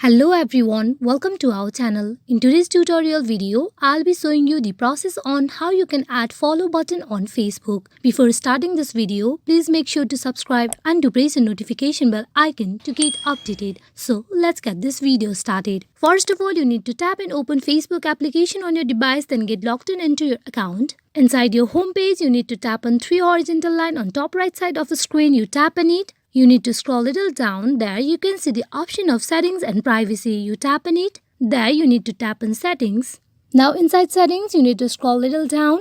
Hello everyone, welcome to our channel. In today's tutorial video, I'll be showing you the process on how you can add follow button on Facebook. Before starting this video, please make sure to subscribe and to press the notification bell icon to get updated. So let's get this video started. First of all, you need to tap and open Facebook application on your device, then get logged in into your account. Inside your home page, you need to tap on three horizontal line on top right side of the screen. You tap on it. You need to scroll a little down. There you can see the option of settings and privacy. You tap on it. There you need to tap on settings. Now inside settings, you need to scroll a little down.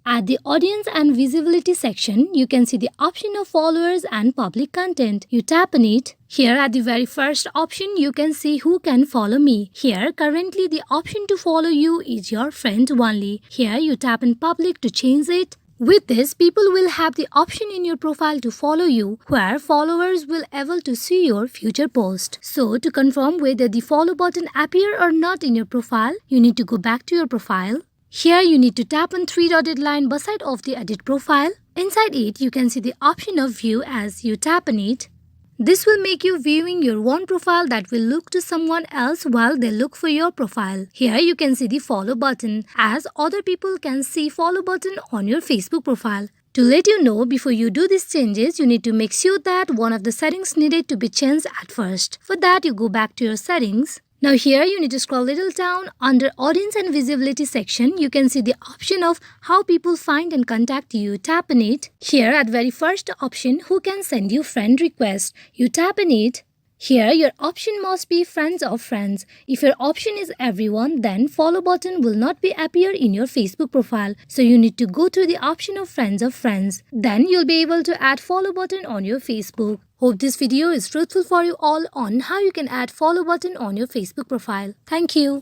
At the audience and visibility section, you can see the option of followers and public content. You tap on it. Here at the very first option, you can see who can follow me. Here currently the option to follow you is your friend only. Here you tap on public to change it. With this, people will have the option in your profile to follow you, where followers will able to see your future post. So, to confirm whether the follow button appear or not in your profile, you need to go back to your profile. Here, you need to tap on three dotted line beside of the edit profile. Inside it, you can see the option of view as you tap on it. This will make you viewing your own profile that will look to someone else while they look for your profile. Here you can see the follow button as other people can see follow button on your Facebook profile. To let you know, before you do these changes, you need to make sure that one of the settings needed to be changed at first. For that, you go back to your settings. Now here you need to scroll a little down. Under audience and visibility section, you can see the option of how people find and contact you. Tap on it. Here at very first option, who can send you friend request. You tap on it. Here your option must be friends of friends. If your option is everyone, then follow button will not be appear in your Facebook profile. So you need to go through the option of friends of friends. Then you'll be able to add follow button on your Facebook. Hope this video is truthful for you all on how you can add follow button on your Facebook profile. Thank you.